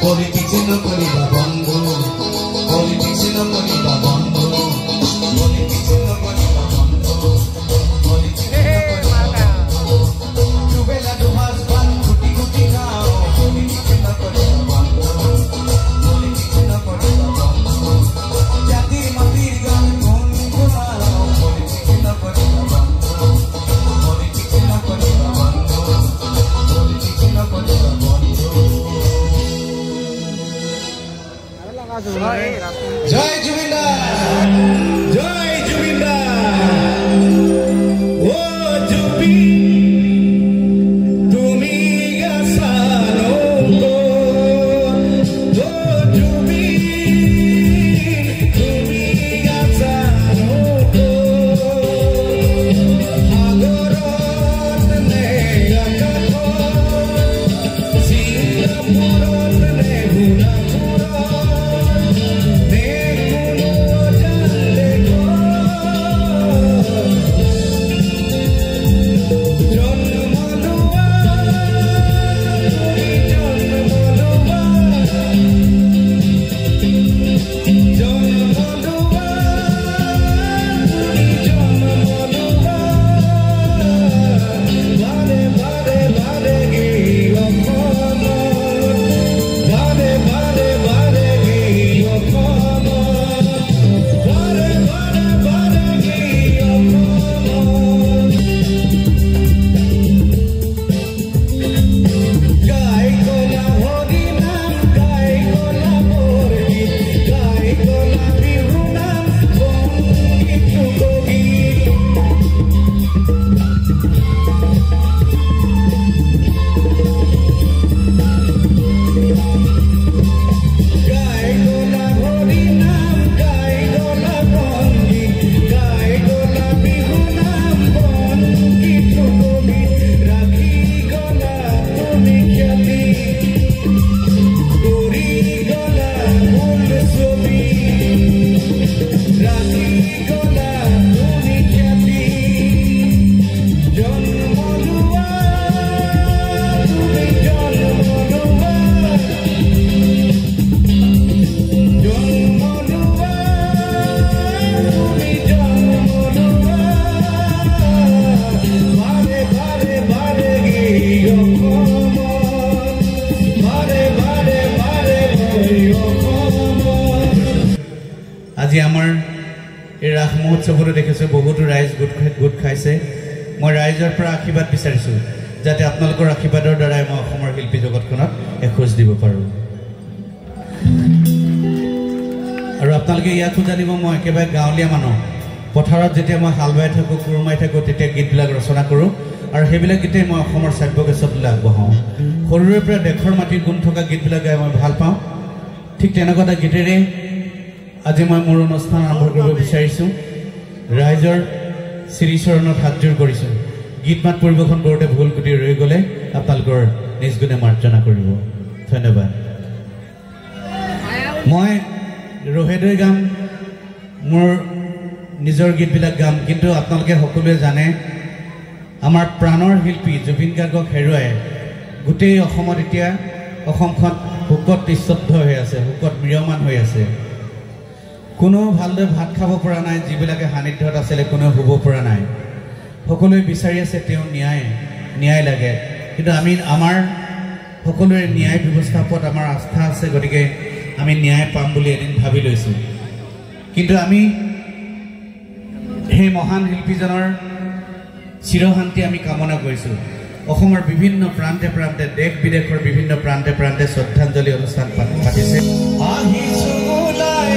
Politics no koriba bando, politics no koriba bando, politics no koriba bando, politics no koriba bando. Tubela do husband, kuti kuti kao, politics no koriba bando, politics no koriba bando. Jati matir gan kon kunao, politics no koriba bando, politics no koriba bando, politics no koriba bando. Jai Jubinder, Jai Jubinder, oh Jubi, tumi gasano ko, oh Jubi, tumi gasano ko, agoron ne agako, Singapuron ne huna. আজি আমাৰ এই ৰাস মহোৎসৱত দেখিছে বহুতো ৰাইজ গোট খাইছে মই ৰাইজৰ পৰা আশীৰ্বাদ বিচাৰিছো যাতে আপোনালোকৰ আশীৰ্বাদৰ দ্বাৰাই মই অসমৰ শিল্পী জগতখনত এখোজ দিব পাৰো আৰু আপোনালোকে ইয়াতো জানিব মই একেবাৰে গাঁৱলীয়া মানুহ পথাৰত যেতিয়া মই হাল বাই থাকো কুৰুমাই থাকো তেতিয়া গীতবিলাক ৰচনা কৰো আৰু সেইবিলাক গীতেই মই অসমৰ সাব্যকেশতলৈ আগবঢ়াওঁ সৰুৰে পৰা দেশৰ মাটিৰ গুণ থকা গীতবিলাক গাই মই ভাল পাওঁ ঠিক তেনেকুৱা এটা গীতেৰে আজি মই মোৰ অনুষ্ঠান আৰম্ভ কৰিব বিচাৰিছো ৰাইজৰ শ্ৰীচৰণত হাতজোৰ কৰিছো গীত মাত পৰিবেশন কৰোঁতে ভুল কুটি ৰৈ গ'লে আপোনালোকৰ নিজ গুণে মাৰ্জনা কৰিব ধন্যবাদ মই ৰহেদৈ গাম মোৰ নিজৰ গীতবিলাক গাম কিন্তু আপোনালোকে সকলোৱে জানে আমাৰ প্ৰাণৰ শিল্পী জুবিন গাৰ্গক হেৰুৱাই গোটেই অসমত এতিয়া অসমখন হুকত নিস্তব্ধ হৈ আছে হুকত ম্ৰিয়মান হৈ আছে কোনো ভালদৰে ভাত খাব পৰা নাই যিবিলাকে সান্নিধ্যত আছিলে কোনো শুব পৰা নাই সকলোৱে বিচাৰি আছে তেওঁ ন্যায় লাগে কিন্তু আমি আমাৰ সকলোৰে ন্যায় ব্যৱস্থাপত আমাৰ আস্থা আছে গতিকে আমি ন্যায় পাম বুলি এদিন ভাবি লৈছো কিন্তু আমি সেই মহান শিল্পীজনৰ চিৰশান্তি আমি কামনা কৰিছো অসমৰ বিভিন্ন প্ৰান্তে প্ৰান্তে দেশ বিদেশৰ বিভিন্ন প্ৰান্তে প্ৰান্তে শ্ৰদ্ধাঞ্জলি অনুষ্ঠান পাতিছে আহিছো ওলাই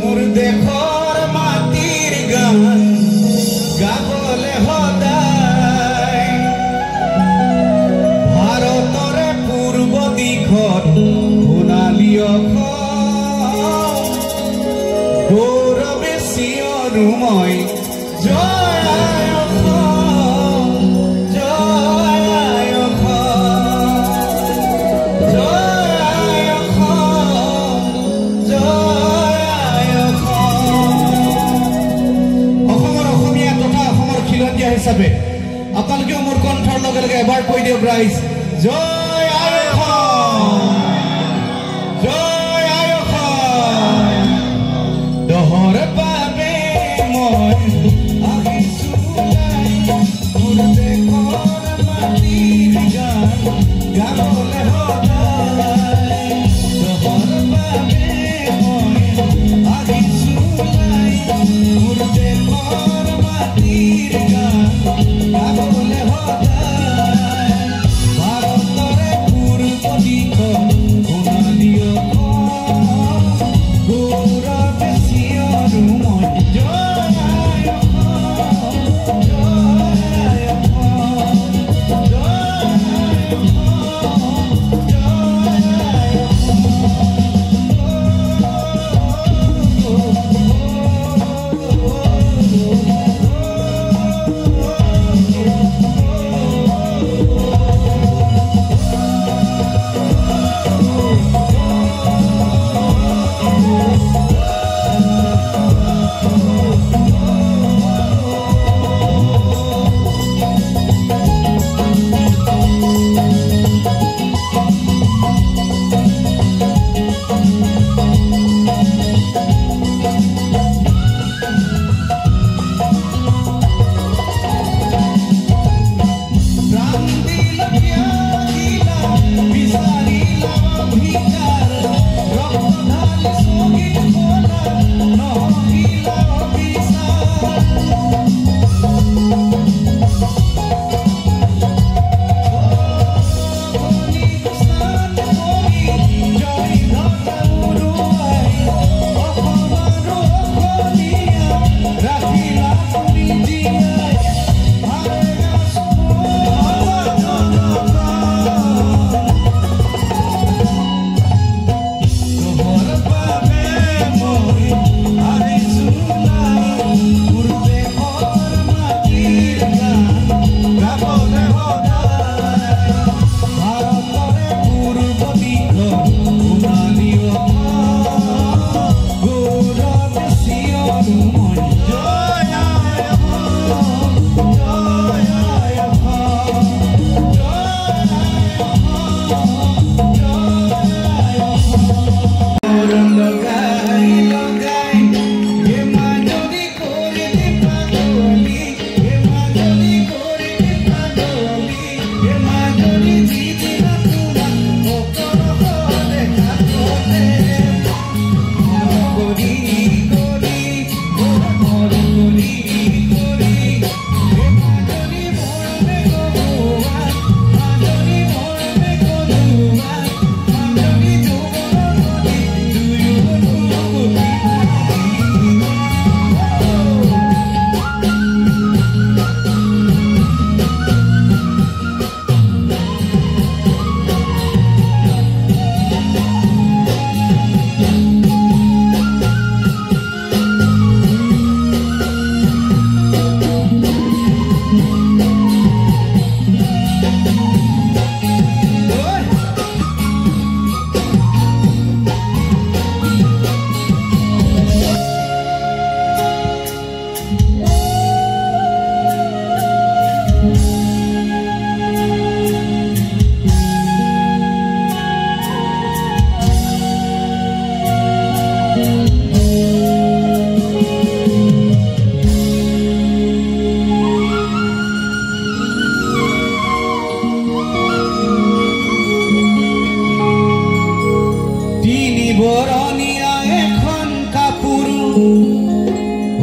মোৰ দেশৰ মাটিৰ গান গাবলে সদায় ভাৰতৰে পূৰ্ব দিশত সোণালী অসম গৌৰৱে চিঞৰো মই জয় অসম জয় অসম জয় অসম জয় অসমৰ অসমীয়া তথা অসমৰ খিলঞ্জীয়া হিচাপে আপোনালোকেও মোৰ কণ্ঠৰ লগে লগে এবাৰ কৈ দিয়ক ৰাইজ জয় অসম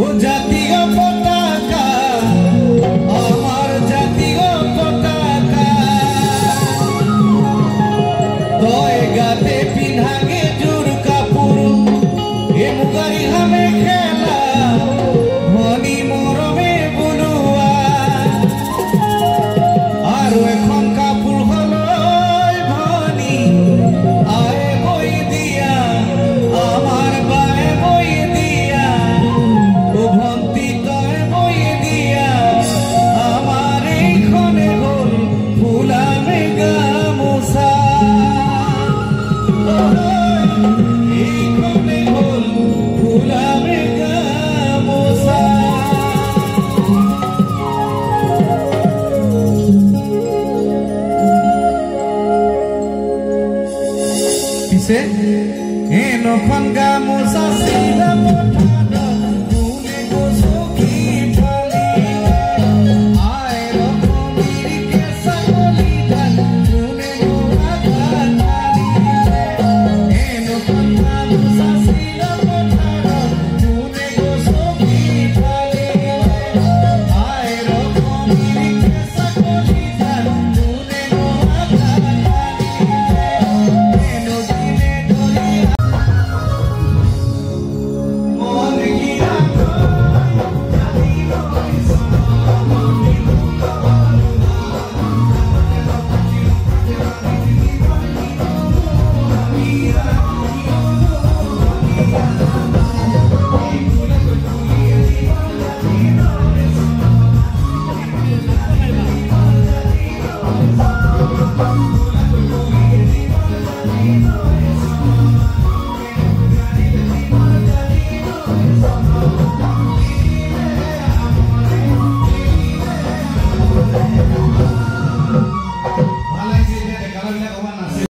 ও